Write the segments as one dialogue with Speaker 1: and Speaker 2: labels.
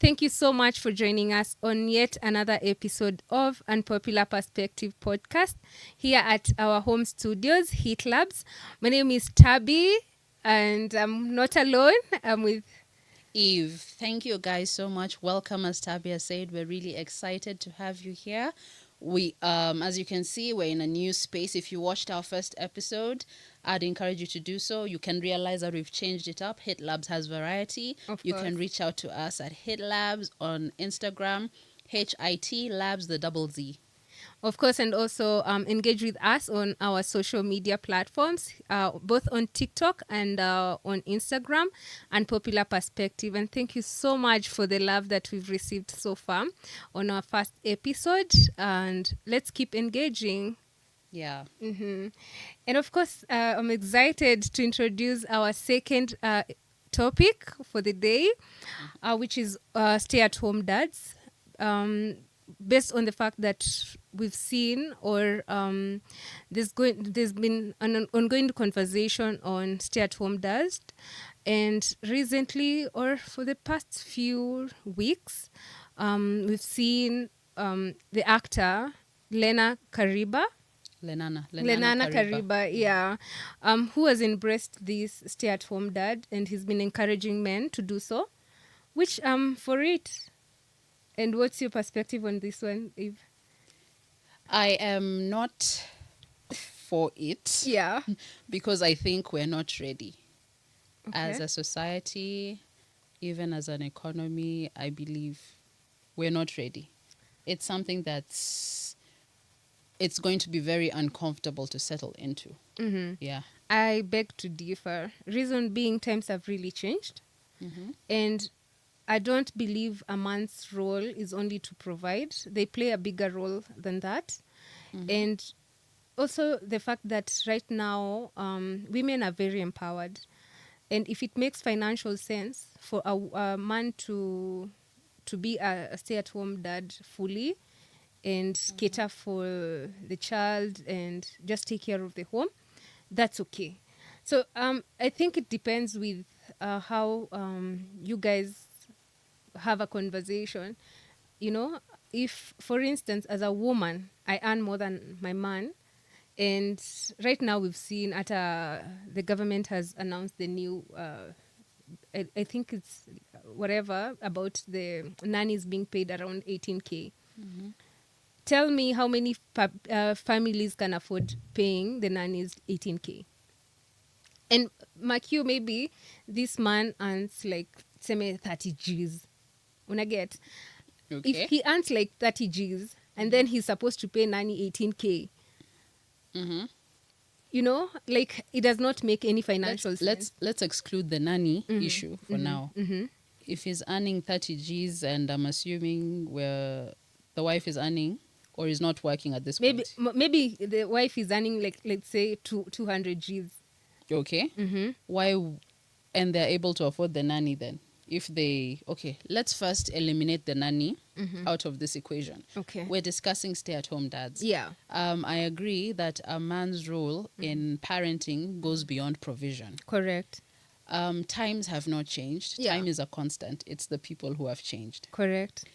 Speaker 1: Thank you so much for joining us on yet another episode of Unpopular Perspective podcast here at our home studios, Heat Labs. My name is Tabby, and I'm not alone. I'm with
Speaker 2: Eve, thank you guys so much. Welcome, as Tabia said. We're really excited to have you here. As you can see, we're in a new space. If you watched our first episode, I'd encourage you to do so. You can realize that we've changed it up. Hit Labs has variety.
Speaker 1: Of
Speaker 2: You
Speaker 1: course.
Speaker 2: can reach out to us at Hit Labs on Instagram, HIT Labs, the double Z.
Speaker 1: Of course, and also engage with us on our social media platforms, both on TikTok and on Instagram, and Popular Perspective. And thank you so much for the love that we've received so far on our first episode. And let's keep engaging.
Speaker 2: Yeah.
Speaker 1: And of course, I'm excited to introduce our second topic for the day, which is stay-at-home dads. Based on the fact that we've seen or there's been an ongoing conversation on stay-at-home dads, and recently or for the past few weeks, we've seen the actor Lenana Kariba,
Speaker 2: Lenana
Speaker 1: Kariba, yeah, who has embraced this stay-at-home dad, and he's been encouraging men to do so, which for it. And what's your perspective on this one, Eve?
Speaker 2: I am not for it.
Speaker 1: Yeah.
Speaker 2: Because I think we're not ready. As
Speaker 1: Okay.
Speaker 2: a society, even as an economy, I believe we're not ready. It's something it's going to be very uncomfortable to settle into. Yeah.
Speaker 1: I beg to differ. Reason being, times have really changed. And I don't believe a man's role is only to provide. They play a bigger role than that. And also the fact that right now women are very empowered. And if it makes financial sense for a man to be a stay-at-home dad fully and cater for the child and just take care of the home, that's okay. So I think it depends with how you guys have a conversation. You know, if, for instance, as a woman, I earn more than my man, and right now we've seen the government has announced the new, I think it's whatever, about the nannies being paid around 18K. Tell me how many families can afford paying the nannies 18K. And mark you, maybe this man earns like, say, 30 G's. Una get?
Speaker 2: Okay.
Speaker 1: If he earns like 30 G's and then he's supposed to pay nanny 18K, you know, like it does not make any financial sense.
Speaker 2: Let's exclude the nanny issue for now. If he's earning 30 G's, and I'm assuming where the wife is earning or is not working at this
Speaker 1: Maybe
Speaker 2: point.
Speaker 1: maybe the wife is earning like, let's say 200 G's.
Speaker 2: Okay. Why? And they're able to afford the nanny then? If they, okay, let's first eliminate the nanny out of this equation.
Speaker 1: Okay.
Speaker 2: We're discussing stay-at-home dads.
Speaker 1: Yeah.
Speaker 2: I agree that a man's role in parenting goes beyond provision.
Speaker 1: Correct.
Speaker 2: Times have not changed.
Speaker 1: Yeah.
Speaker 2: Time is a constant. It's the people who have changed.
Speaker 1: Correct.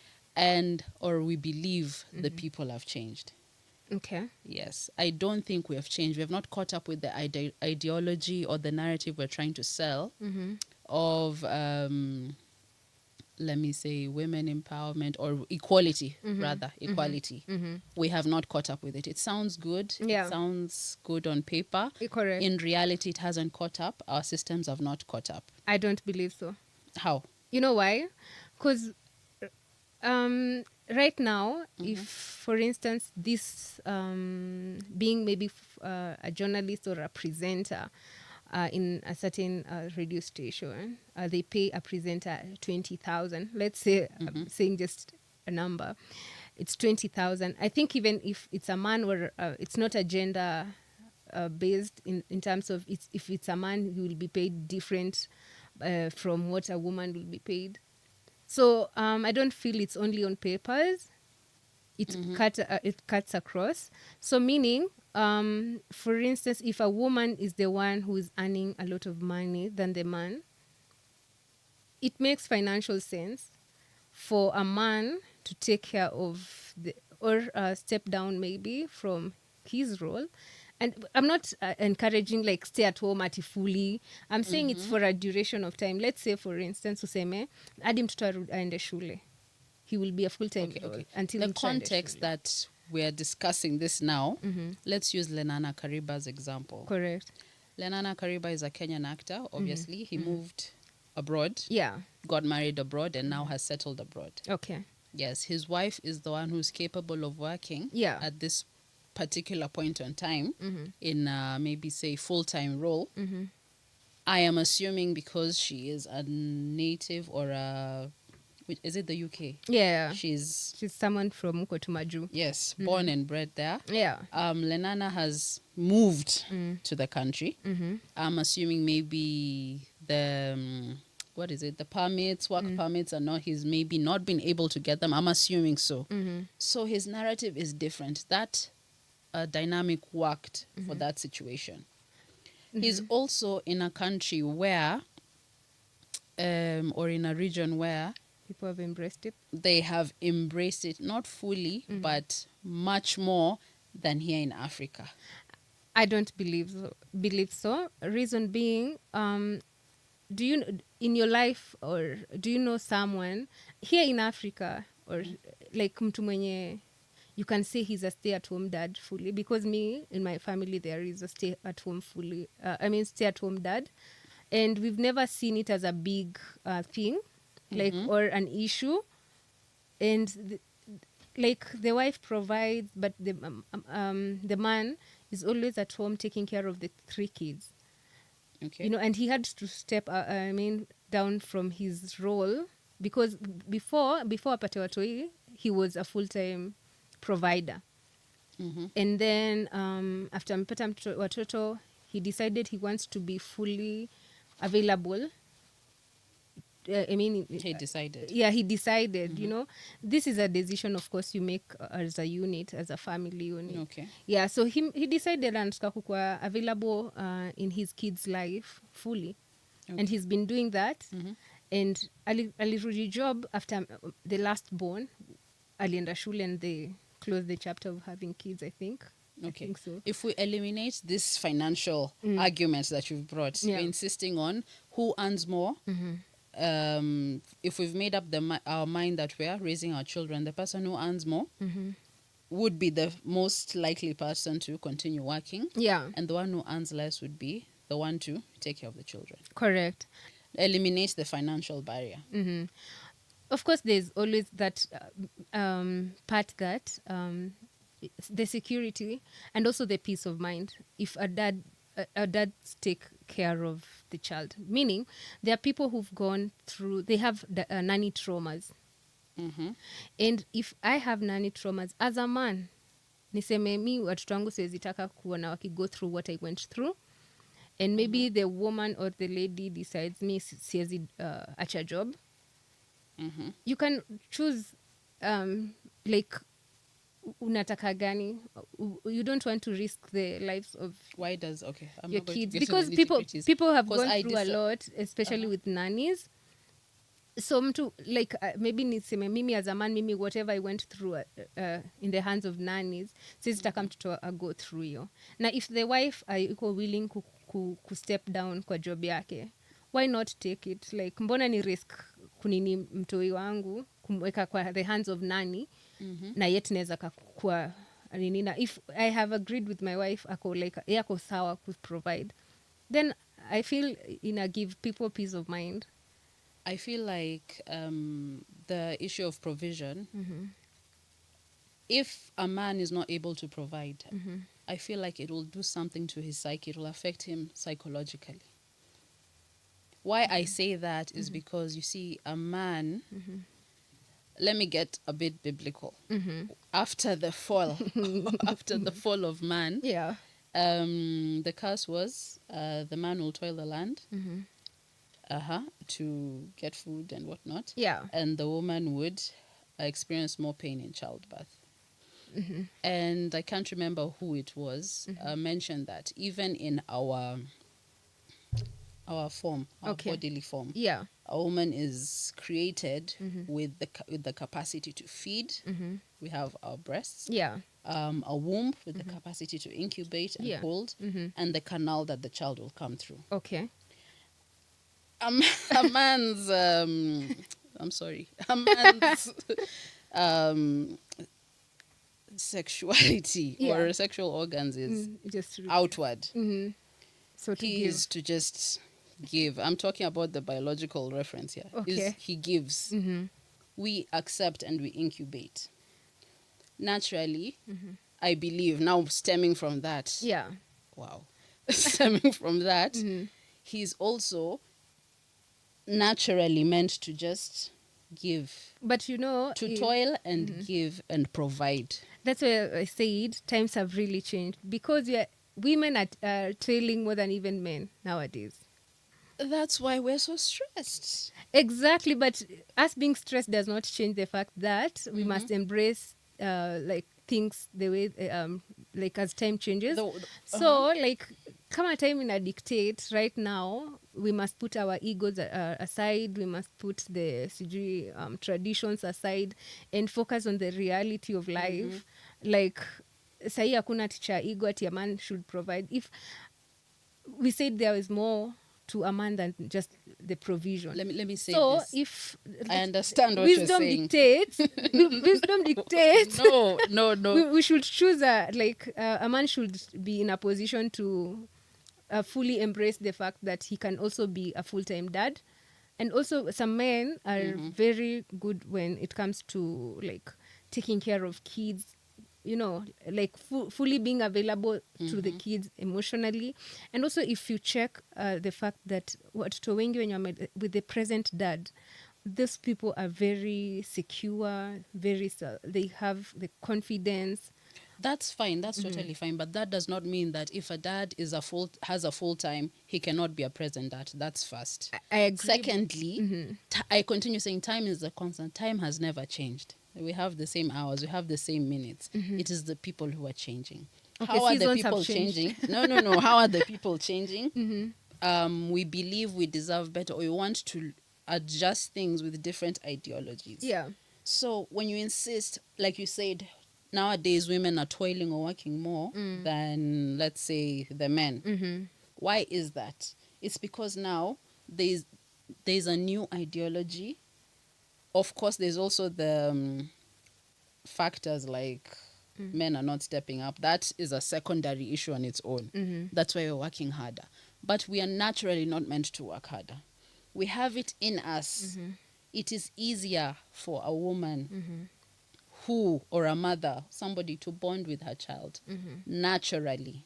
Speaker 2: Or we believe the people have changed.
Speaker 1: Okay.
Speaker 2: Yes. I don't think we have changed. We have not caught up with the ideology or the narrative we're trying to sell of, let me say, women empowerment or equality, rather, equality. We have not caught up with it. It sounds good.
Speaker 1: Yeah.
Speaker 2: It sounds good on paper.
Speaker 1: Correct.
Speaker 2: In reality, it hasn't caught up. Our systems have not caught up.
Speaker 1: I don't believe so.
Speaker 2: How?
Speaker 1: You know why? Because right now, if, for instance, this being maybe a journalist or a presenter in a certain radio station, they pay a presenter 20,000. Let's say, I'm saying just a number, it's 20,000. I think even if it's a man or it's not a gender based in terms of if it's a man, he will be paid different from what a woman will be paid. So I don't feel it's only on papers. It cuts across. So meaning, for instance, if a woman is the one who is earning a lot of money than the man, it makes financial sense for a man to take care of or step down maybe from his role. And I'm not encouraging like stay at home ati fully. I'm saying it's for a duration of time. Let's say for instance useme hadi mtoto aende shule, he will be a full-time
Speaker 2: Okay,
Speaker 1: role
Speaker 2: okay.
Speaker 1: until
Speaker 2: The
Speaker 1: mtoto aende
Speaker 2: context
Speaker 1: shule.
Speaker 2: that we're discussing this now, let's use Lenana Kariba as example.
Speaker 1: Correct.
Speaker 2: Lenana Kariba is a Kenyan actor, obviously. He moved abroad,
Speaker 1: Yeah.
Speaker 2: got married abroad, and now has settled abroad.
Speaker 1: Okay.
Speaker 2: Yes, his wife is the one who's capable of working
Speaker 1: Yeah.
Speaker 2: at this particular point in time in maybe say full-time role. I am assuming because she is a native or is it the UK?
Speaker 1: Yeah.
Speaker 2: She's
Speaker 1: someone from huko tu majuu.
Speaker 2: yes, born and bred there.
Speaker 1: Yeah.
Speaker 2: Lenana has moved to the country. I'm assuming maybe the what is it? The permits, work permits, are not. He's maybe not been able to get them. I'm assuming so. So his narrative is different. That dynamic worked for that situation. He's also in a country where, or in a region where
Speaker 1: People have embraced it.
Speaker 2: they have embraced it, not fully, but much more than here in Africa.
Speaker 1: I don't believe so. Reason being, do you in your life or do you know someone here in Africa or like mtu mwenye you can say he's a stay-at-home dad fully? Because me in my family there is a stay-at-home stay-at-home dad, and we've never seen it as a big thing, like or an issue, and like the wife provides, but the man is always at home taking care of the 3 kids.
Speaker 2: Okay.
Speaker 1: You know, and he had to step down from his role because before apate watoi he was a full-time provider. And then after amepata watoto he decided he wants to be fully available.
Speaker 2: He decided.
Speaker 1: Yeah, he decided, you know, this is a decision of course you make as a unit, as a family unit.
Speaker 2: Okay.
Speaker 1: Yeah, so he decided anataka kukuwa available in his kids life fully.
Speaker 2: Okay.
Speaker 1: And he's been doing that. And alirudi job after the last born, alienda shule, and they closed the chapter of having kids, I think.
Speaker 2: Okay.
Speaker 1: I think so.
Speaker 2: If we eliminate this financial arguments that you've brought,
Speaker 1: Yeah.
Speaker 2: you're insisting on who earns more. If we've made up our mind that we are raising our children, the person who earns more would be the most likely person to continue working.
Speaker 1: Yeah.
Speaker 2: And the one who earns less would be the one to take care of the children.
Speaker 1: Correct.
Speaker 2: Eliminate the financial barrier.
Speaker 1: Of course, there's always that part that the security and also the peace of mind. If a dad take care of the child, meaning there are people who've gone through, they have nanny traumas. And if I have nanny traumas as a man, niseme mi watoto wangu siwezi taka kuona go through what I went through. And maybe the woman or the lady decides me siwezi acha job. You can choose like unataka gani. You don't want to risk the lives of
Speaker 2: Why does I'm
Speaker 1: your
Speaker 2: not going to
Speaker 1: kids,
Speaker 2: get
Speaker 1: because
Speaker 2: into the nitty-gritties.
Speaker 1: people have
Speaker 2: 'Cause
Speaker 1: gone through a lot, especially with nannies. So mtu like maybe niseme mimi as a man, mimi whatever I went through in the hands of nannies, sitaka mtoto go through hiyo. Na if the wife iko willing ku step down kwa job yake, why not take it? Like mbona ni risk kunini mtoi wangu kumweka kwa the hands of nanny, na yet naweza kakua nini. Na if I have agreed with my wife ako like yako sawa ku provide, then I feel give people peace of mind.
Speaker 2: I feel like the issue of provision, if a man is not able to provide, I feel like it will do something to his psyche. It will affect him psychologically. Why I say that is because, you see, a man, let me get a bit biblical. After the fall, after the fall of man,
Speaker 1: Yeah.
Speaker 2: the curse was the man will toil the land to get food and whatnot.
Speaker 1: Yeah.
Speaker 2: And the woman would experience more pain in childbirth. And I can't remember who it was mentioned that even in our our form, our
Speaker 1: Okay.
Speaker 2: bodily form.
Speaker 1: Yeah.
Speaker 2: A woman is created with the capacity to feed. We have our breasts,
Speaker 1: Yeah.
Speaker 2: a womb with the capacity to incubate and
Speaker 1: Yeah.
Speaker 2: hold, and the canal that the child will come through.
Speaker 1: Okay.
Speaker 2: A man's, I'm sorry, a man's um, sexuality
Speaker 1: Yeah.
Speaker 2: or sexual organs is
Speaker 1: Just
Speaker 2: outward.
Speaker 1: so to
Speaker 2: He
Speaker 1: give.
Speaker 2: is to just give. I'm talking about the biological reference here.
Speaker 1: Okay.
Speaker 2: He gives. We accept and we incubate. Naturally, I believe, now stemming from that,
Speaker 1: Yeah.
Speaker 2: wow, stemming from that, he's also naturally meant to just give,
Speaker 1: But
Speaker 2: to toil and give and provide.
Speaker 1: that's why I said times have really changed because women are trailing more than even men nowadays.
Speaker 2: That's why we're so stressed.
Speaker 1: Exactly, but us being stressed does not change the fact that we must embrace like things the way like as time changes. So like come a time in a dictate right now, we must put our egos aside. We must put the CG traditions aside and focus on the reality of life. Like sahi hakuna teacher ego ati a man should provide. If we said there is more to a man than just the provision.
Speaker 2: Let me say
Speaker 1: so
Speaker 2: this.
Speaker 1: if
Speaker 2: I understand what you're
Speaker 1: wisdom
Speaker 2: saying.
Speaker 1: dictates, wisdom dictates.
Speaker 2: No.
Speaker 1: We should choose a man should be in a position to fully embrace the fact that he can also be a full-time dad. And also some men are very good when it comes to like taking care of kids, like fully being available to the kids emotionally. And also if you check the fact that watoto wengi when you're with the present dad, these people are very secure, they have the confidence.
Speaker 2: That's fine. That's totally fine. But that does not mean that if a dad has a full time, he cannot be a present dad. That's first.
Speaker 1: I agree.
Speaker 2: Secondly, I continue saying time is a constant. Time has never changed. We have the same hours. We have the same minutes. It is the people who are changing.
Speaker 1: Okay,
Speaker 2: How are the
Speaker 1: seasons have
Speaker 2: people
Speaker 1: changed.
Speaker 2: changing? No. How are the people changing? We believe we deserve better, or we want to adjust things with different ideologies.
Speaker 1: Yeah.
Speaker 2: So when you insist, like you said, nowadays women are toiling or working more than, let's say, the men. Why is that? It's because now there's a new ideology. Of course, there's also the factors like men are not stepping up. That is a secondary issue on its own. That's why we're working harder. But we are naturally not meant to work harder. We have it in us. It is easier for a woman or a mother, somebody to bond with her child naturally.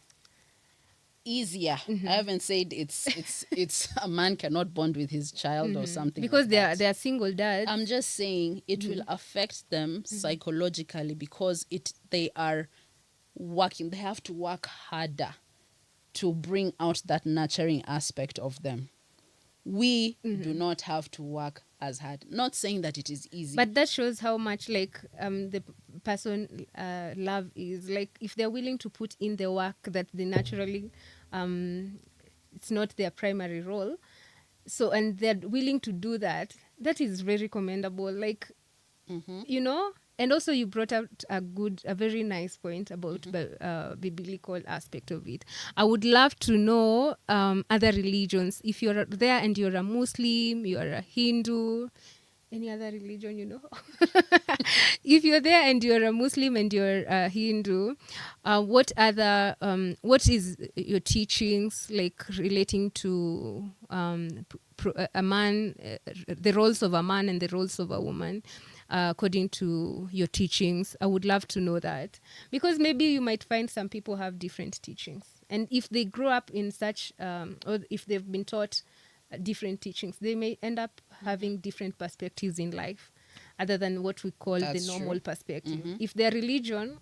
Speaker 2: Easier. I haven't said it's a man cannot bond with his child or something
Speaker 1: Because
Speaker 2: like
Speaker 1: they are single dads.
Speaker 2: I'm just saying it will affect them psychologically because they are working. They have to work harder to bring out that nurturing aspect of them. We do not have to work as hard. Not saying that it is easy.
Speaker 1: But that shows how much like the person love is. Like if they're willing to put in the work that they naturally, it's not their primary role. So and they're willing to do that. That is very commendable. Like, and also you brought out a very nice point about the biblical aspect of it. I would love to know other religions. If you're there and you're a Muslim, you're a Hindu, any other religion. If you're there and you're a Muslim and you're a Hindu, what is your teachings like relating to a man, the roles of a man and the roles of a woman, according to your teachings? I would love to know that, because maybe you might find some people have different teachings, and if they grow up in such or if they've been taught different teachings, they may end up having different perspectives in life other than what we call
Speaker 2: That's
Speaker 1: the normal
Speaker 2: true.
Speaker 1: perspective. If their religion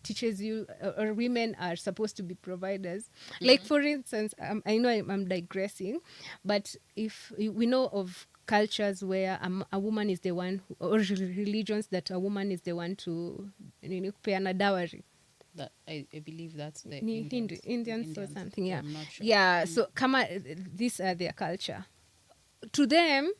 Speaker 1: teaches you or women are supposed to be providers, like for instance, I know I'm digressing, but if we know of cultures where a woman is the one or religions that a woman is the one to peana dowry.
Speaker 2: That I believe that's the
Speaker 1: Ni
Speaker 2: Indians. The
Speaker 1: Indians or
Speaker 2: Indians.
Speaker 1: something,
Speaker 2: Yeah,
Speaker 1: yeah.
Speaker 2: I'm not sure.
Speaker 1: Yeah, so kama these are their culture. To them,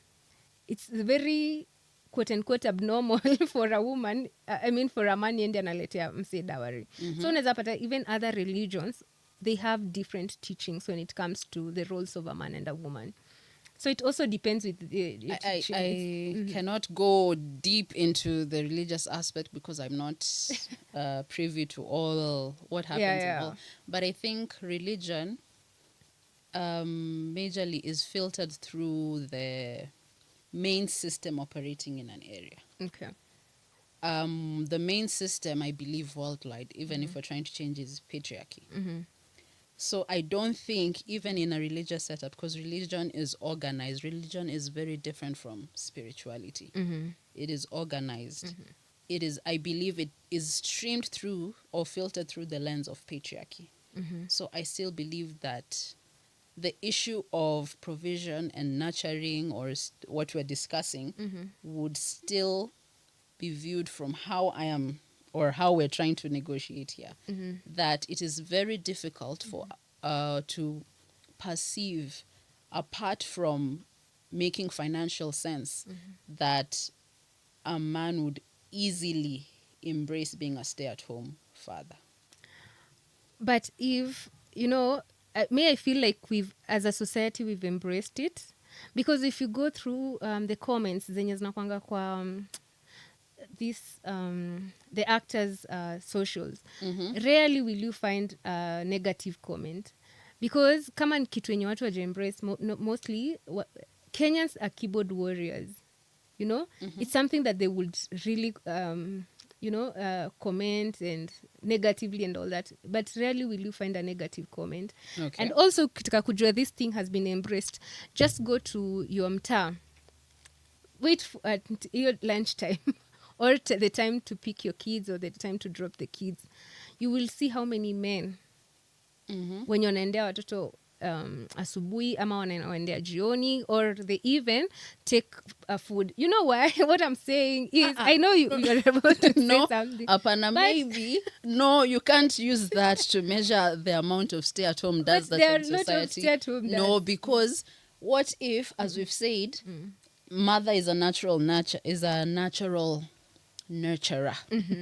Speaker 1: it's very quote unquote abnormal for a woman, I mean for a man yende analetea mse dowry. So unaweza pata even other religions, they have different teachings when it comes to the roles of a man and a woman. So it also depends with the teachings.
Speaker 2: I cannot go deep into the religious aspect because I'm not privy to all what happens in
Speaker 1: Yeah.
Speaker 2: all. But I think religion majorly is filtered through the main system operating in an area.
Speaker 1: Okay.
Speaker 2: The main system, I believe, worldwide, even if we're trying to change, is patriarchy. So I don't think even in a religious setup, because religion is organized, religion is very different from spirituality. It is organized. It is, I believe, it is streamed through or filtered through the lens of patriarchy. So I still believe that the issue of provision and nurturing, or what we're discussing, would still be viewed from how I am, or how we're trying to negotiate here. That it is very difficult for to perceive, apart from making financial sense, that a man would easily embrace being a stay-at-home father.
Speaker 1: But if, you know, may I feel like we've, as a society, we've embraced it. Because if you go through the comments, zenye zinakwanga kwa this the actors socials, rarely will you find a negative comment, because kama ni kitu yenye watu waja embrace mostly Kenyans are keyboard warriors, you know. It's something that they would really comment and negatively and all that, but rarely will you find a negative comment.
Speaker 2: Okay.
Speaker 1: And also kitaka kujua this thing has been embraced, just go to your mtaa, wait at your lunchtime or the time to pick your kids or the time to drop the kids, you will see how many men wenye wanaendea watoto asubuhi ama wanaendea jioni, or they even take food. You know why? What I'm saying is, I know you're about to
Speaker 2: No,
Speaker 1: say something.
Speaker 2: apana, maybe. No, you can't use that to measure the amount of stay-at-home dads
Speaker 1: But
Speaker 2: that's
Speaker 1: there
Speaker 2: in
Speaker 1: are a lot of
Speaker 2: society.
Speaker 1: stay-at-home
Speaker 2: No,
Speaker 1: dads.
Speaker 2: because what if, as we've said, mother is a natural nurturer.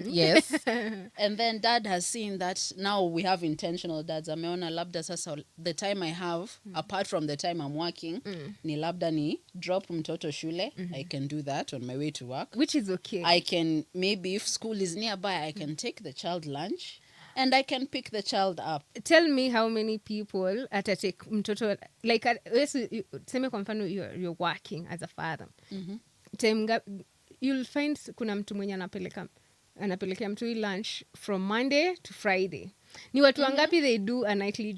Speaker 2: Yes. And then dad has seen that now we have intentional dads. Ameona labda sasa the time I have, apart from the time I'm working, ni labda ni drop mtoto shule. I can do that on my way to work.
Speaker 1: Which is okay.
Speaker 2: I can, maybe if school is nearby, I can take the child lunch and I can pick the child up.
Speaker 1: Tell me how many people atatake mtoto, like tuseme kwa mfano you're working as a father. You'll find kuna mtu mwenye anapelekea mtu lunch from Monday to Friday. Ni watu wangapi they do a nightly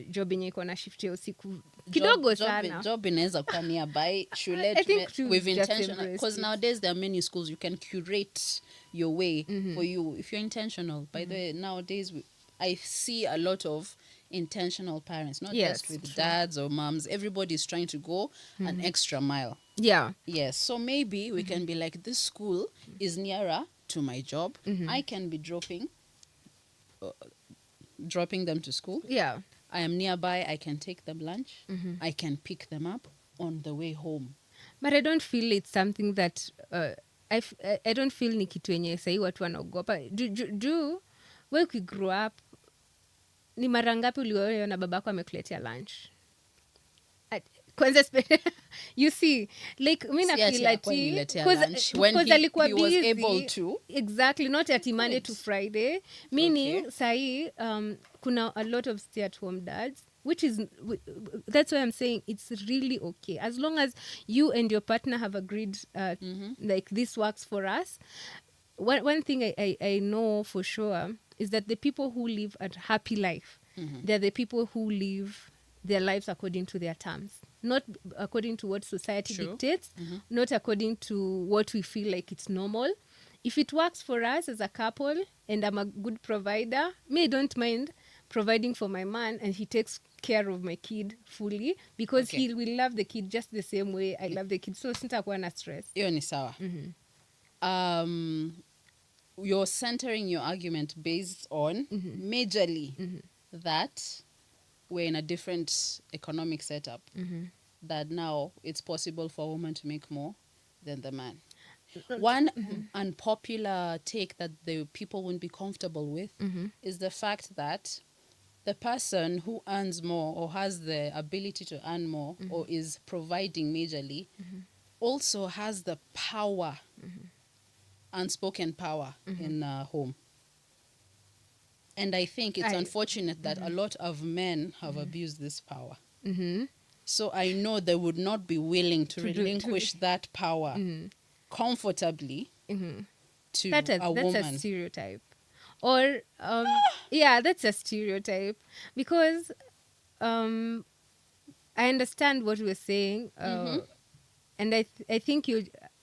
Speaker 1: job yenye iko na shift ya usiku kidogo sana.
Speaker 2: Job inaweza kuwa nearby shule.
Speaker 1: I think
Speaker 2: with intentional, because nowadays there are many schools you can curate your way for you if you're intentional. By the way, nowadays I see a lot of intentional parents, not just with dads or moms. Everybody's trying to go an extra mile.
Speaker 1: Yeah.
Speaker 2: Yes. So maybe we can be like, this school is nearer to my job. I can be dropping them to school.
Speaker 1: Yeah.
Speaker 2: I am nearby. I can take them lunch. I can pick them up on the way home.
Speaker 1: But I don't feel it's something that I don't feel ni kitu yenye sahi watu wanaogopa. Do we grow up, ni mara ngapi uliona babako amekuletea lunch? Kwanza you see, like mi na feel ati because alikuwa busy,
Speaker 2: was able to.
Speaker 1: Exactly, not at Monday to Friday, meaning sahi kuna a lot of stay at home dads, which is, that's why I'm saying it's really okay as long as you and your partner have agreed like this works for us. One thing I know for sure is that the people who live a happy life, they're the people who live their lives according to their terms, not according to what society dictates, not according to what we feel like it's normal. If it works for us as a couple and I'm a good provider, me, I don't mind providing for my man and he takes care of my kid fully, because he will love the kid just the same way I love the kid. So sintakuwa na stress.
Speaker 2: Hiyo ni sawa. you're centering your argument based on majorly that we're in a different economic setup, that now it's possible for a woman to make more than the man. One unpopular take that the people wouldn't be comfortable with is the fact that the person who earns more or has the ability to earn more or is providing majorly also has the power, unspoken power in a home. And I think it's unfortunate that a lot of men have abused this power. So I know they would not be willing to relinquish that power comfortably to
Speaker 1: that's
Speaker 2: a woman.
Speaker 1: a stereotype. Or yeah, that's a stereotype, because I understand what we're saying, and I think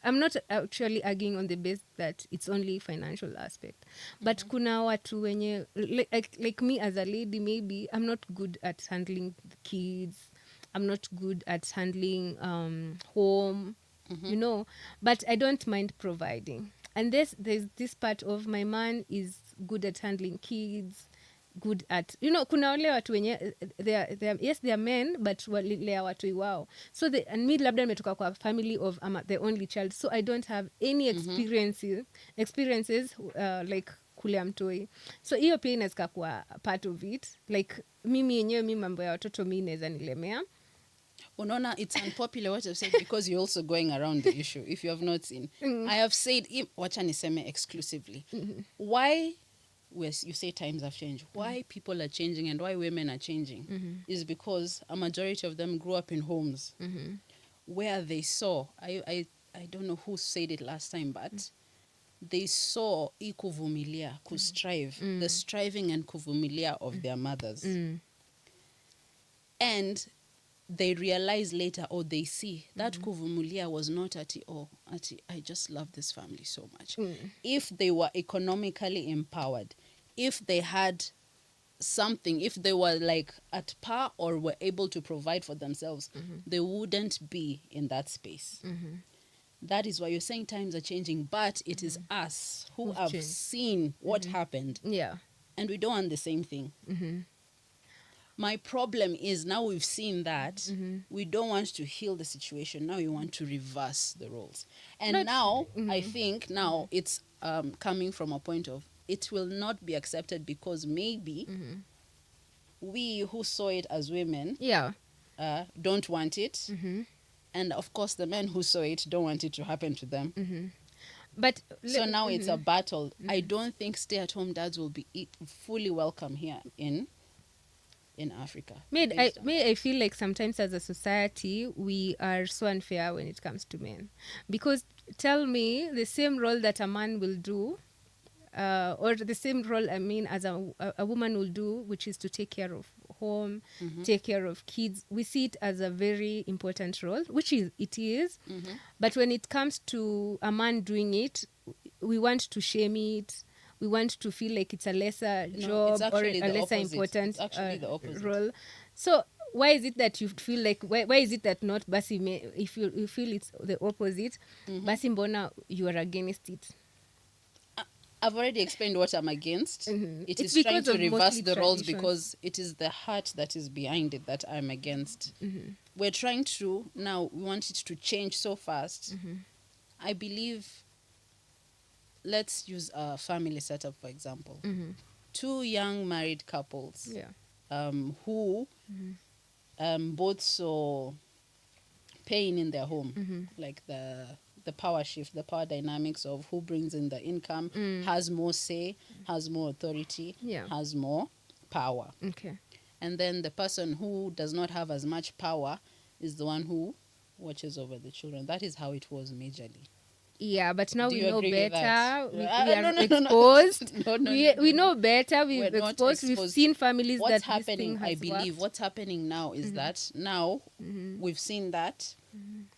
Speaker 1: I'm not actually arguing on the base that it's only financial aspect, but kuna watu wenye like me as a lady, maybe I'm not good at handling the kids, I'm not good at handling home, you know, but I don't mind providing. And there's this part of my man is good at handling kids, good at, you know, kuna wale watu wenye yes they are men but walilea watoi wao, so and me labda nimetoka kwa family of I'm the only child, so I don't have any experiences like kulea mtoi, so hiyo pia inaweza kuwa part of it, like mimi yenyewe mi mambo ya watoto mi inaweza nilemea.
Speaker 2: Unaona, it's unpopular what I've said because you're also going around the issue. If you have not seen, I have said, wacha niseme exclusively, why you say times have changed, why people are changing and why women are changing is because a majority of them grew up in homes where they saw, I don't know who said it last time, but they saw kuvumilia, kustrive, the striving and kuvumilia of their mothers. And they realize later, or they see that kuvumulia was not I just love this family so much. If they were economically empowered, if they had something, if they were like at par or were able to provide for themselves, they wouldn't be in that space. That is why you're saying times are changing, but it is us who have seen what happened.
Speaker 1: Yeah.
Speaker 2: And we don't want the same thing. My problem is now we've seen that we don't want to heal the situation. Now we want to reverse the roles. And I think now it's coming from a point of it will not be accepted because maybe we who saw it as women don't want it. And of course the men who saw it don't want it to happen to them.
Speaker 1: But
Speaker 2: so now it's a battle. I don't think stay-at-home dads will be fully welcome here in Africa.
Speaker 1: I feel like sometimes as a society we are so unfair when it comes to men, because tell me the same role that a man will do or the same role I mean as a woman will do, which is to take care of home, take care of kids, we see it as a very important role, which it is. But when it comes to a man doing it, we want to shame it. We want to feel like it's a lesser job or a lesser important role. So why is it that you feel like, why is it that not basi if you feel it's the opposite, basi mbona you are against it?
Speaker 2: I've already explained what I'm against. It is trying to reverse the roles because it is the heart that is behind it that I'm against. We're trying to, now we want it to change so fast. I believe, let's use a family setup, for example. Two young married couples who both saw pain in their home, like the power shift, the power dynamics of who brings in the income, has more say, has more authority, has more power.
Speaker 1: Okay.
Speaker 2: And then the person who does not have as much power is the one who watches over the children. That is how it was majorly.
Speaker 1: Yeah, but now we know better. We
Speaker 2: are
Speaker 1: exposed. We know better. We're exposed. We've seen families
Speaker 2: what's
Speaker 1: that
Speaker 2: happening,
Speaker 1: this thing has
Speaker 2: I believe,
Speaker 1: worked.
Speaker 2: what's happening now is that now we've seen that,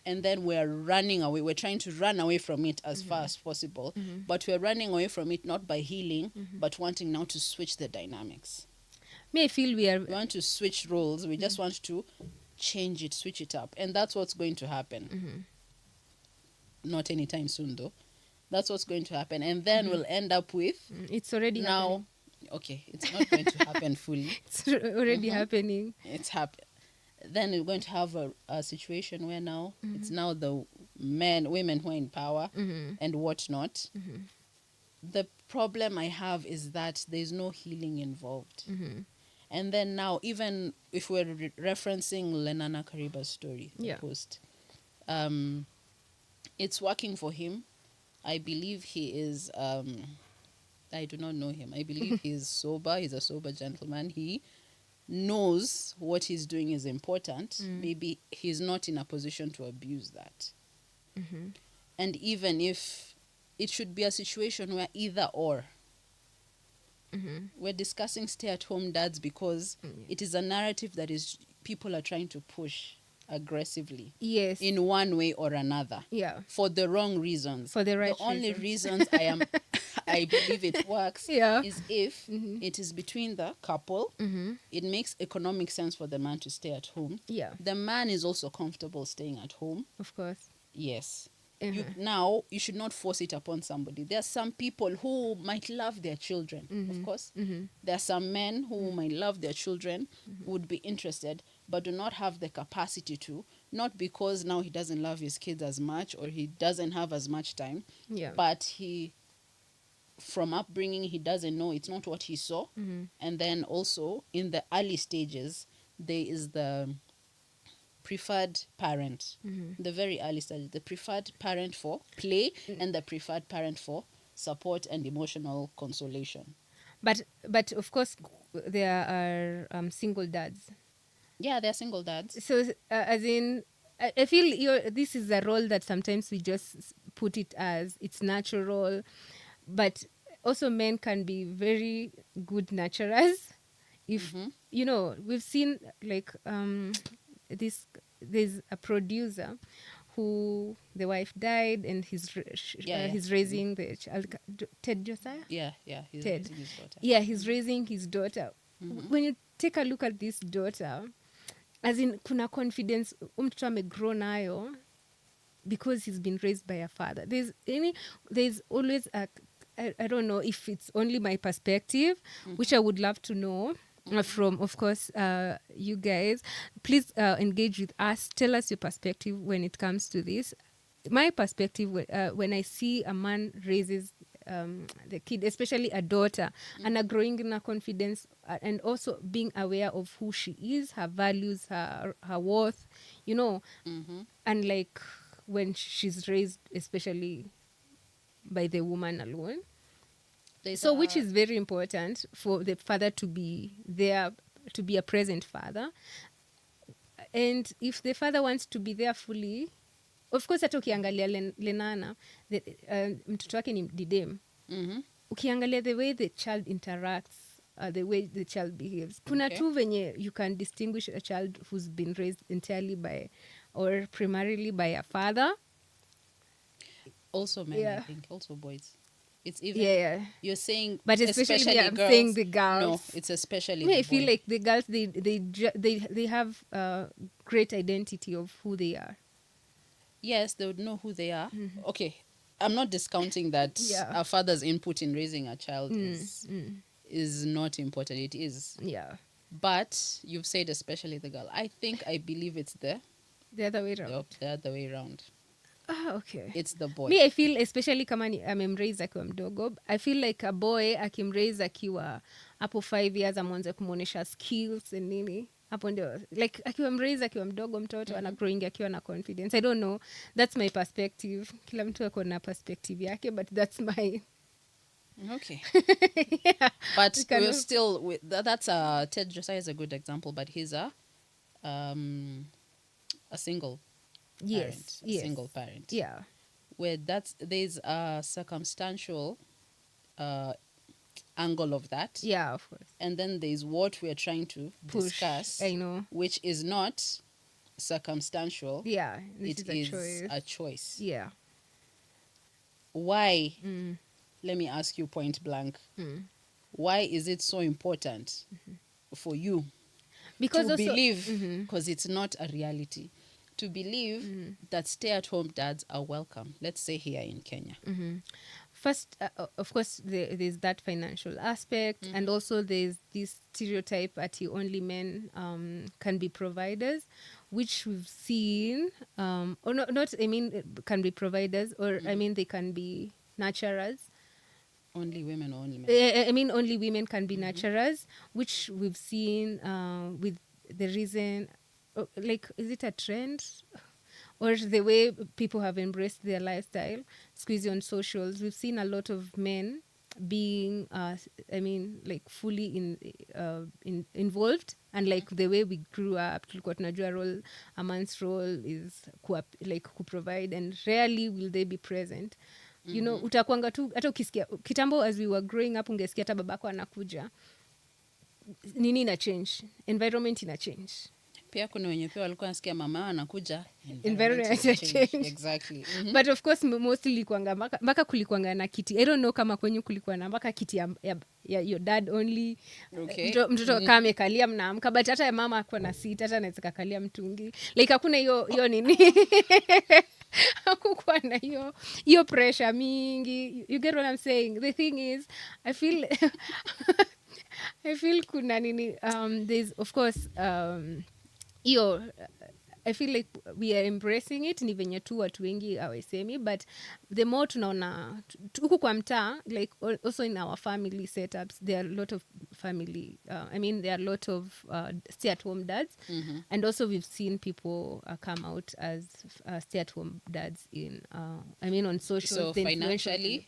Speaker 2: and then we're running away. We're trying to run away from it as far as possible, but we're running away from it not by healing, but wanting now to switch the dynamics.
Speaker 1: I feel we
Speaker 2: want to switch roles. We just want to change it, switch it up, and that's what's going to happen. Not anytime soon, though. That's what's going to happen. And then we'll end up with
Speaker 1: It's already happening.
Speaker 2: now, okay, it's not going to happen fully.
Speaker 1: It's already happening.
Speaker 2: It's happened. Then we're going to have a situation where now it's now the women who are in power and whatnot. The problem I have is that there's no healing involved. And then now, even if we're referencing Lenana Kariba's story, the post, it's working for him. I believe he is, I do not know him. I believe he's sober. He's a sober gentleman. He knows what he's doing is important. Maybe he's not in a position to abuse that. And even if it should be a situation where either or, we're discussing stay-at-home dads because it is a narrative that is people are trying to push aggressively,
Speaker 1: Yes.
Speaker 2: in one way or another, for the wrong reasons.
Speaker 1: For the right
Speaker 2: The only
Speaker 1: reasons.
Speaker 2: I believe it works is if it is between the couple. It makes economic sense for the man to stay at home. The man is also comfortable staying at home.
Speaker 1: Of course.
Speaker 2: Yes. Now, you should not force it upon somebody. There are some people who might love their children, of course. There are some men who might love their children, would be interested, but do not have the capacity to, not because now he doesn't love his kids as much or he doesn't have as much time, but he, from upbringing, he doesn't know, it's not what he saw. And then also, in the early stages, there is the preferred parent, the very early stages, the preferred parent for play and the preferred parent for support and emotional consolation.
Speaker 1: But of course, there are single dads.
Speaker 2: Yeah, they're single dads.
Speaker 1: So as in, I feel this is a role that sometimes we just put it as it's natural, but also men can be very good nurturers. If we've seen like there's a producer who the wife died and he's raising the child. Ted Josiah?
Speaker 2: Yeah, he's
Speaker 1: Ted.
Speaker 2: raising his daughter.
Speaker 1: Yeah, he's raising his daughter. When you take a look at this daughter, as in kuna confidence mtoto amegrow nayo because he's been raised by a father. There's always I don't know if it's only my perspective, which I would love to know from, of course, you guys. Please engage with us. Tell us your perspective when it comes to this. My perspective, when I see a man raises the kid, especially a daughter, and are growing in her confidence, and also being aware of who she is, her values, her worth, and like when she's raised, especially by the woman alone. So which is very important for the father to be there, to be a present father. And if the father wants to be there fully, of course hata ukiangalia Lenana, mtoto wake ni Didem. Ukiangalia the way the child interacts, the way the child behaves, kuna tu venye you can distinguish a child who's been raised entirely by or primarily by a father.
Speaker 2: Also men, I think, also boys. It's even you're saying,
Speaker 1: but especially I'm
Speaker 2: girls,
Speaker 1: saying the girls.
Speaker 2: No, it's especially.
Speaker 1: I feel like the girls they have a great identity of who they are.
Speaker 2: Yes, they would know who they are. Okay, I'm not discounting that a father's input in raising a child is not important. It is. Yeah. But you've said especially the girl. I believe it's the
Speaker 1: other way around.
Speaker 2: The other way around.
Speaker 1: Okay.
Speaker 2: It's the boy.
Speaker 1: I feel especially kama amemraise akiwa mdogo, I feel like a boy akimraise akiwa hapo 5 years amwanze kumuonesha skills and nini. Hapo ndio like akiwa mraise akiwa mdogo mtoto ana growing akiwa na confidence. I don't know. That's my perspective. Kila mtu ako na perspective yake, but that's my
Speaker 2: Okay. But we're still that's Ted Josiah is a good example, but he's a single parent, a single parent.
Speaker 1: Yeah.
Speaker 2: Where there's a circumstantial angle of that.
Speaker 1: Yeah, of course.
Speaker 2: And then there's what we're trying to discuss.
Speaker 1: I know.
Speaker 2: Which is not circumstantial.
Speaker 1: Yeah.
Speaker 2: It is a choice.
Speaker 1: Yeah.
Speaker 2: Why? Let me ask you point blank. Why is it so important for you to believe? Because it's not a reality. to believe that stay-at-home dads are welcome, let's say here in Kenya?
Speaker 1: First, of course, there's that financial aspect, and also there's this stereotype that only men can be providers, which we've seen, or not, I mean, can be providers, or I mean, they can be nurturers.
Speaker 2: Only women or only men?
Speaker 1: I mean, only women can be nurturers, which we've seen with the reason, like, is it a trend? Or the way people have embraced their lifestyle, squeezy on socials. We've seen a lot of men being, like fully involved, and like the way we grew up, tulikuwa tunajua role, a man's role is like provide, and rarely will they be present. You know, utakuanga tu, hata ukisikia kitambo, as we were growing up, ungesikia hata babako anakuja, nini ina change, environment ina change.
Speaker 2: Pia kuna wenye pia walikuwa nasikia mama anakuja,
Speaker 1: environment ina change.
Speaker 2: Exactly.
Speaker 1: But of course mostly likuanga mpaka kulikuanga na kiti. I don't know kama kwenyu kulikuwa na mpaka kiti ya your dad only.
Speaker 2: Okay.
Speaker 1: Mtoto kama amekalia mnaamka, but hata ya mama akuwa na seat, hata anaweza kakalia mtungi. Like hakuna hiyo nini. Hakukuwa na hiyo pressure mingi. You get what I'm saying? The thing is, I feel kuna nini, there's of course I feel like we are embracing it, ni venye tu watu wengi hawasemi, but the more tunaona huku kwa mtaa, like also in our family setups, there are a lot of family, there are a lot of stay-at-home dads, and also we've seen people come out as stay-at-home dads on social.
Speaker 2: So financially,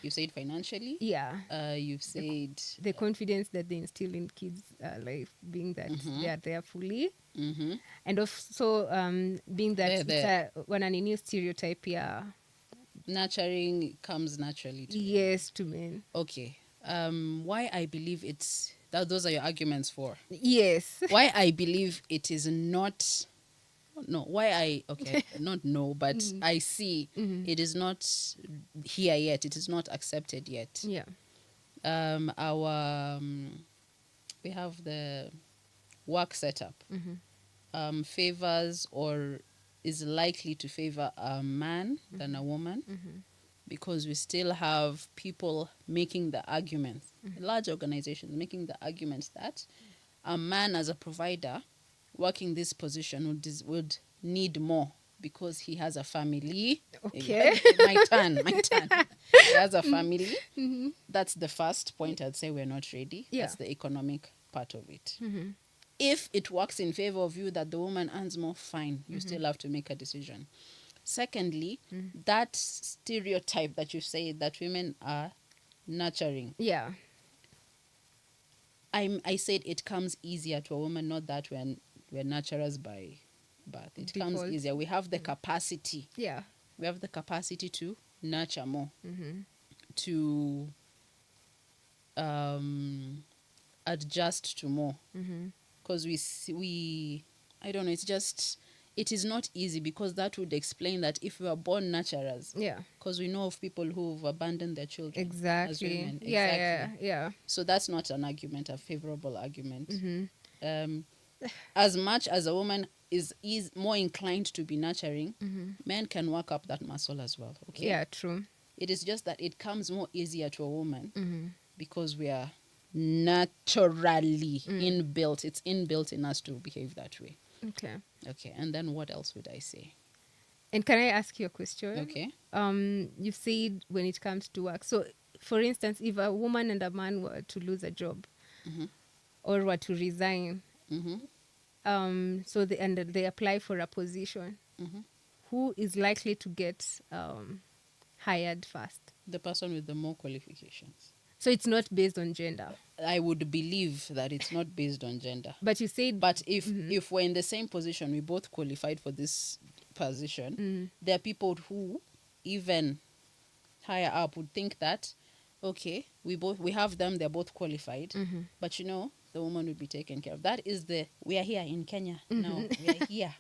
Speaker 2: you said financially?
Speaker 1: Yeah.
Speaker 2: You've said
Speaker 1: the confidence that they instill in kids' life, being that they are there fully. And also being that it's one a new stereotype,
Speaker 2: nurturing comes naturally to
Speaker 1: yes men. To men.
Speaker 2: Okay. Why I believe it's that, those are your arguments for?
Speaker 1: Yes.
Speaker 2: Why I believe it is not, no, why I, okay, not no, but I see it is not here yet. It is not accepted yet.
Speaker 1: Yeah.
Speaker 2: We have the work setup favors or is likely to favor a man than a woman, because we still have people making the arguments, large organizations making the arguments that a man as a provider working this position would need more because he has a family.
Speaker 1: Okay.
Speaker 2: My turn. He has a family. That's the first point. I'd say we're not ready.
Speaker 1: Yeah.
Speaker 2: That's the economic part of it. If it works in favor of you that the woman earns more, fine. You still have to make a decision. Secondly, that stereotype that you say that women are nurturing.
Speaker 1: Yeah.
Speaker 2: I said it comes easier to a woman, not that we're nurturers by birth. It comes easier. We have the capacity.
Speaker 1: Yeah.
Speaker 2: We have the capacity to nurture more. To adjust to more. Because we I don't know, it's just, it is not easy, because that would explain that if we are born nurturers, because we know of people who've abandoned their children as women.
Speaker 1: Yeah.
Speaker 2: So that's not an argument, a favorable argument. As much as a woman is more inclined to be nurturing, men can work up that muscle as well. Okay.
Speaker 1: Yeah, true.
Speaker 2: It is just that it comes more easier to a woman because we are naturally inbuilt. It's inbuilt in us to behave that way. Okay. And then what else would I say?
Speaker 1: And can I ask you a question?
Speaker 2: Okay.
Speaker 1: You said when it comes to work. So, for instance, if a woman and a man were to lose a job or were to resign, so they apply for a position, who is likely to get hired first?
Speaker 2: The person with the more qualifications.
Speaker 1: So it's not based on gender.
Speaker 2: I would believe that it's not based on gender.
Speaker 1: But you said...
Speaker 2: But if we're in the same position, we both qualified for this position, there are people who even higher up would think that, okay, we have them, they're both qualified, but the woman would be taken care of. That is we are here in Kenya now. We are here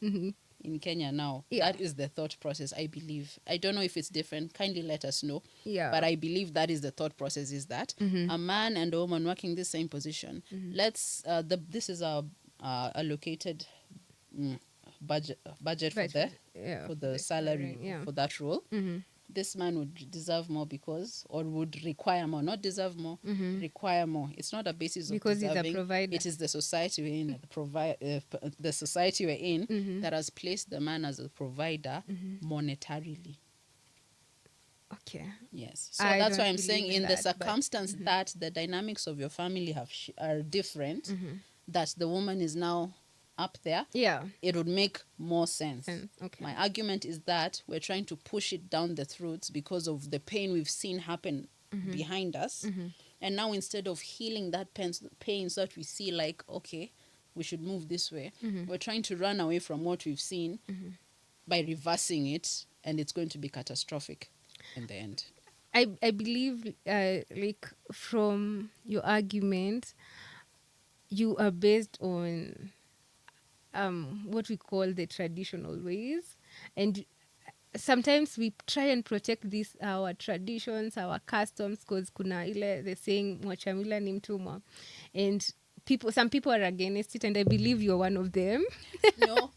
Speaker 2: in Kenya now.
Speaker 1: Yeah.
Speaker 2: That is the thought process, I believe. I don't know if it's different. Kindly let us know.
Speaker 1: Yeah.
Speaker 2: But I believe that is the thought process, is that a man and a woman working the same position. This is a allocated budget for
Speaker 1: But
Speaker 2: the
Speaker 1: yeah,
Speaker 2: for
Speaker 1: for
Speaker 2: the
Speaker 1: the
Speaker 2: salary
Speaker 1: salary, yeah.
Speaker 2: for that role,
Speaker 1: Mm-hmm.
Speaker 2: this man would deserve more because, or would require more, not deserve more, require more. It's not a basis of
Speaker 1: Because he's a
Speaker 2: deserving.
Speaker 1: provider.
Speaker 2: It is the society we're in, the society we're in that has placed the man as a provider monetarily.
Speaker 1: Okay.
Speaker 2: Yes. So
Speaker 1: I
Speaker 2: that's why
Speaker 1: don't
Speaker 2: I'm saying
Speaker 1: believe in
Speaker 2: in the
Speaker 1: that, but
Speaker 2: circumstance that the dynamics of your family are different, that the woman is now up there,
Speaker 1: yeah.
Speaker 2: it would make more sense.
Speaker 1: Okay.
Speaker 2: My argument is that we're trying to push it down the throats because of the pain we've seen happen behind us. And now instead of healing that pain so that we see like, okay, we should move this way, we're trying to run away from what we've seen by reversing it, and it's going to be catastrophic in the end.
Speaker 1: I believe, like, from your argument, you are based on what we call the traditional ways, and sometimes we try and protect these our traditions, our customs, because kuna ile the saying mwachamila ni mtumwa, and some people are against it, and I believe you're one of them.
Speaker 2: No.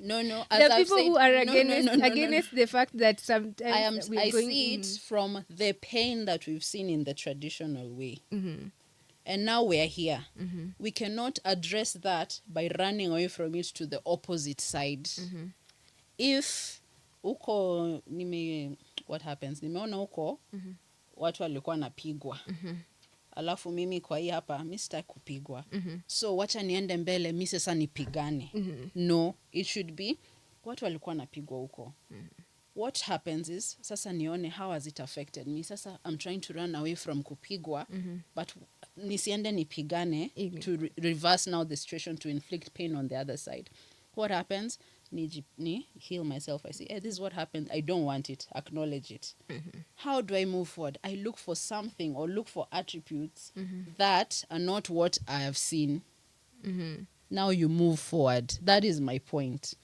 Speaker 2: As
Speaker 1: There are
Speaker 2: I've
Speaker 1: people
Speaker 2: said,
Speaker 1: who are
Speaker 2: no.
Speaker 1: against the fact that sometimes
Speaker 2: I see it from the pain that we've seen in the traditional way. And now we're here. We cannot address that by running away from it to the opposite side. If uko what happens? Nimeona uko watu walikuwa napigwa. Alafu mimi kwa hii hapa mi sitaki kupigwa. So wacha niende mbele mi sasa nipigane. No, it should be watu walikuwa napigwa huko. What happens is sasa nione how has it affected me. Sasa I'm trying to run away from kupigwa, but nisiende nipigane to reverse now the situation to inflict pain on the other side. What happens? Ni heal myself. I say, hey, this is what happened. I don't want it. Acknowledge it. How do I move forward? I look for something or look for attributes that are not what I have seen. Now you move forward. That is my point.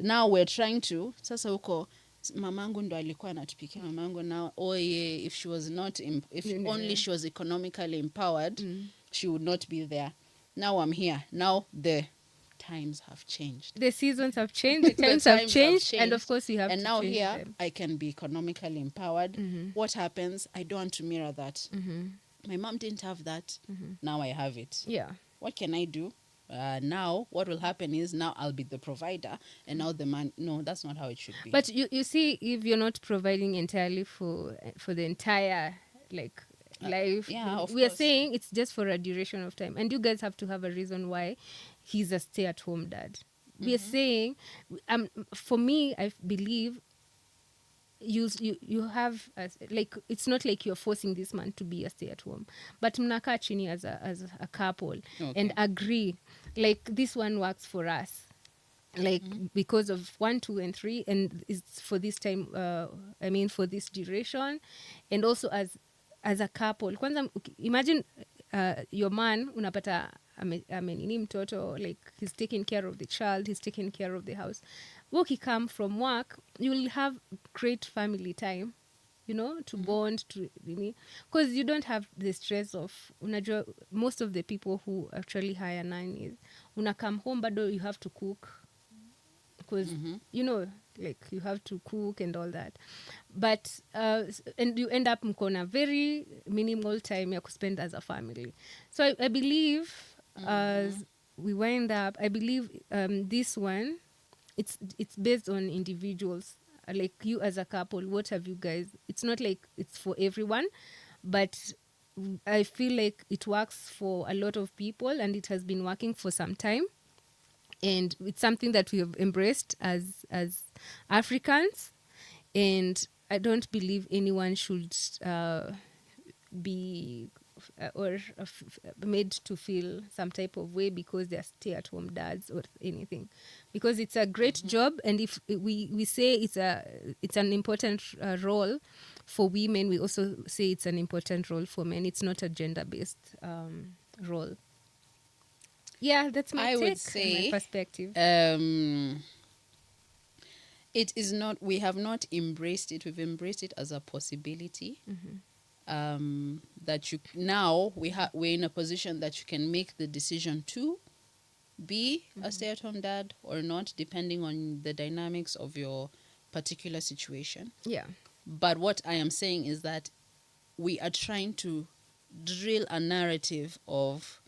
Speaker 2: Now we're trying to, sasa huko, mamangu ndo alikuwa anatupikia mamangu now, oh yeah, if she was not, if only she was economically empowered, she would not be there. Now I'm here. Now the times have changed.
Speaker 1: The seasons have changed, the times have changed, and of course you have
Speaker 2: and
Speaker 1: to
Speaker 2: now
Speaker 1: change
Speaker 2: here
Speaker 1: them.
Speaker 2: I can be economically empowered. What happens? I don't want to mirror that. My mom didn't have that. Now I have it.
Speaker 1: Yeah.
Speaker 2: What can I do? Now what will happen is now I'll be the provider, and now the man. No, that's not how it should be.
Speaker 1: But you see, if you're not providing entirely for the entire like life,
Speaker 2: yeah, of
Speaker 1: we are
Speaker 2: course.
Speaker 1: saying it's just for a duration of time, and you guys have to have a reason why he's a stay-at-home dad. We are saying, for me, I believe you have like, it's not like you're forcing this man to be a stay-at-home, but mnakaa chini as a couple and agree, like, this one works for us, like because of 1, 2, and 3, and it's for this time, for this duration, and also as a couple. Kwanza imagine your man unapata amenini mtoto, like he's taking care of the child, he's taking care of the house. When he come from work, you'll have great family time, to bond, to because you don't have the stress of, unajua, most of the people who actually hire nannies, una come home bado you have to cook, because like you have to cook and all that, but and you end up mkona very minimal time ya kuspend as a family. So I believe as we wind up, I believe this one, it's based on individuals, like you as a couple, what have you guys, it's not like it's for everyone, but I feel like it works for a lot of people, and it has been working for some time, and it's something that we have embraced as Africans, and I don't believe anyone should be made to feel some type of way because they're stay-at-home dads or anything, because it's a great job, and if we say it's an important role for women, we also say it's an important role for men. It's not a gender-based role. Yeah, that's my take,
Speaker 2: would say,
Speaker 1: my perspective.
Speaker 2: It is not, we have not embraced it. We've embraced it as a possibility. That you now we're in a position that you can make the decision to be a stay-at-home dad or not, depending on the dynamics of your particular situation.
Speaker 1: Yeah.
Speaker 2: But what I am saying is that we are trying to drill a narrative of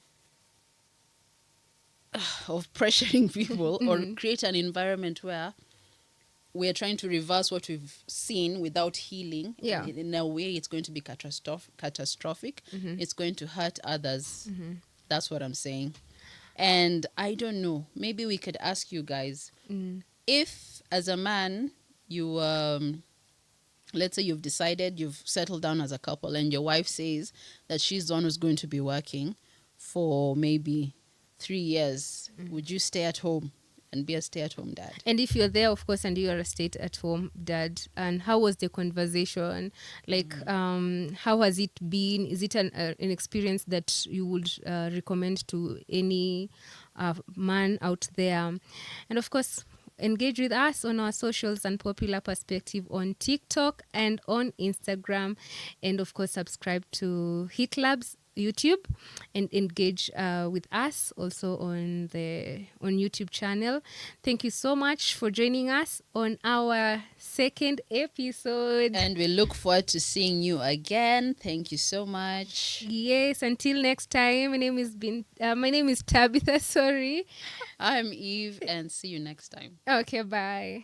Speaker 2: pressuring people or create an environment where we are trying to reverse what we've seen without healing.
Speaker 1: Yeah.
Speaker 2: And in a way, it's going to be catastrophic. It's going to hurt others. That's what I'm saying. And I don't know. Maybe we could ask you guys, if as a man, you let's say you've decided, you've settled down as a couple, and your wife says that she's the one who's going to be working for maybe 3 years, would you stay at home and be a stay-at-home dad?
Speaker 1: And if you're there, of course, and you are a stay-at-home dad, and how was the conversation? Like, how has it been? Is it an experience that you would recommend to any man out there? And of course, engage with us on our socials, Unpopular Perspective on TikTok and on Instagram. And of course, subscribe to Hit Lab's YouTube and engage with us also on YouTube channel. Thank you so much for joining us on our second episode.
Speaker 2: And we look forward to seeing you again. Thank you so much.
Speaker 1: Yes, until next time. My name is Tabitha, sorry.
Speaker 2: I'm Eve, and see you next time.
Speaker 1: Okay, bye.